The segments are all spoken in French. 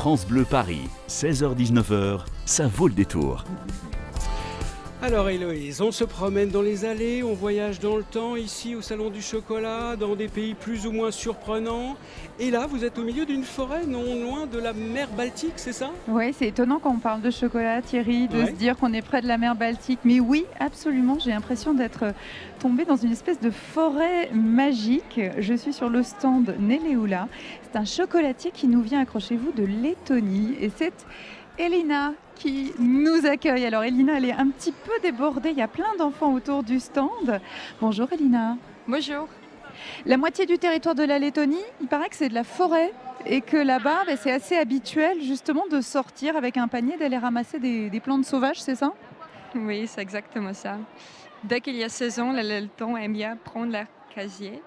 France Bleu Paris, 16h-19h, ça vaut le détour. Alors Héloïse, on se promène dans les allées, on voyage dans le temps, ici au Salon du Chocolat, dans des pays plus ou moins surprenants. Et là, vous êtes au milieu d'une forêt non loin de la mer Baltique, c'est ça? Oui, c'est étonnant quand on parle de chocolat, Thierry, de Ouais. se dire qu'on est près de la mer Baltique. Mais oui, absolument, j'ai l'impression d'être tombée dans une espèce de forêt magique. Je suis sur le stand Neleula. C'est un chocolatier qui nous vient, accrochez-vous, de Lettonie. Et c'est Elina qui nous accueille. Alors Elina, elle est un petit peu débordée. Il y a plein d'enfants autour du stand. Bonjour Elina. Bonjour. La moitié du territoire de la Lettonie, il paraît que c'est de la forêt et que là-bas, c'est assez habituel justement de sortir avec un panier, d'aller ramasser des plantes sauvages, c'est ça? Oui, c'est exactement ça. Dès qu'il y a saison, les Lettons aiment bien prendre leur casier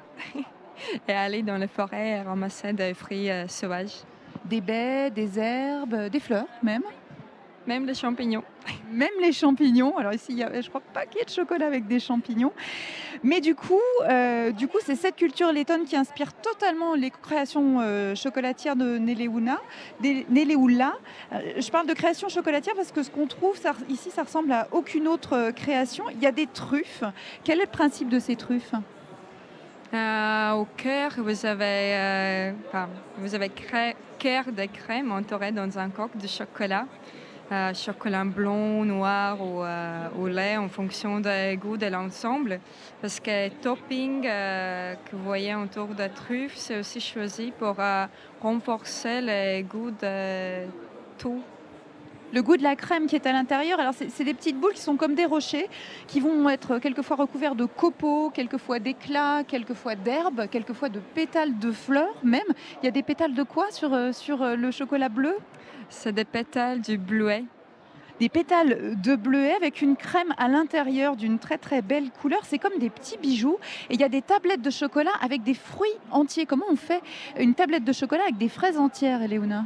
et aller dans la forêt et ramasser des fruits sauvages. Des baies, des herbes, des fleurs même. Même les champignons. Même les champignons. Alors ici, je crois pas qu'il y ait de chocolat avec des champignons. Mais du coup, c'est cette culture lettonne qui inspire totalement les créations chocolatières de Neleula. Je parle de création chocolatière parce que ce qu'on trouve ici, ça ressemble à aucune autre création. Il y a des truffes. Quel est le principe de ces truffes? Au cœur, vous avez cœur de crème entouré dans un coque de chocolat. Chocolat blanc, noir ou au lait en fonction du goût de l'ensemble. Parce que le topping que vous voyez autour de la truffe, c'est aussi choisi pour renforcer le goût de tout. Le goût de la crème qui est à l'intérieur. Alors c'est des petites boules qui sont comme des rochers, qui vont être quelquefois recouverts de copeaux, quelquefois d'éclats, quelquefois d'herbes, quelquefois de pétales de fleurs même. Il y a des pétales de quoi sur le chocolat bleu? C'est des pétales du bleuet. Des pétales de bleuet avec une crème à l'intérieur d'une très très belle couleur. C'est comme des petits bijoux. Et il y a des tablettes de chocolat avec des fruits entiers. Comment on fait une tablette de chocolat avec des fraises entières, Eleona?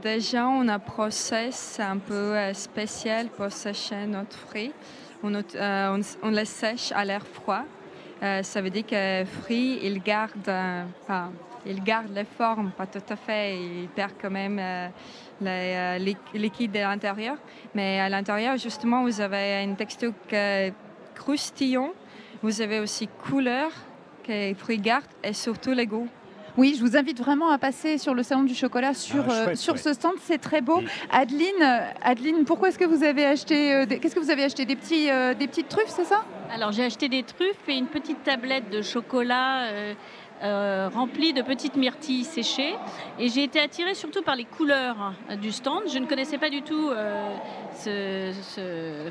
Déjà, on a un process un peu spécial pour sécher notre fruit. On les sèche à l'air froid. Ça veut dire que le fruit, il garde les formes, pas tout à fait. Il perd quand même les liquides de l'intérieur. Mais à l'intérieur, justement, vous avez une texture croustillante. Vous avez aussi couleur que les fruits gardent et surtout les goûts. Oui, je vous invite vraiment à passer sur le salon du chocolat sur ce stand, c'est très beau. Adeline, pourquoi est-ce que vous avez acheté qu'est-ce que vous avez acheté des petites truffes, c'est ça? Alors j'ai acheté des truffes et une petite tablette de chocolat remplie de petites myrtilles séchées. Et j'ai été attirée surtout par les couleurs du stand. Je ne connaissais pas du tout ce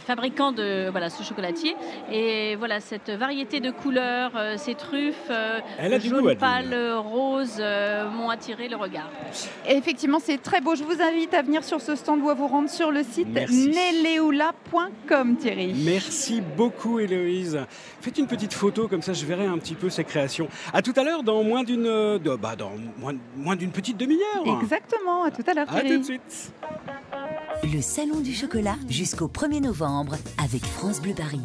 fabricant de ce chocolatier. Et voilà, cette variété de couleurs, ces truffes jaune pâle, rose m'ont attiré le regard. Et effectivement, c'est très beau. Je vous invite à venir sur ce stand ou à vous rendre sur le site neleula.com, Thierry. Merci beaucoup Héloïse. Faites une petite photo, comme ça je verrai un petit peu ces créations. À tout à l'heure, dans moins d'une petite demi-heure. Exactement, à tout à l'heure, À Thierry. tout de suite. Le Salon du Chocolat jusqu'au 1er novembre avec France Bleu Paris.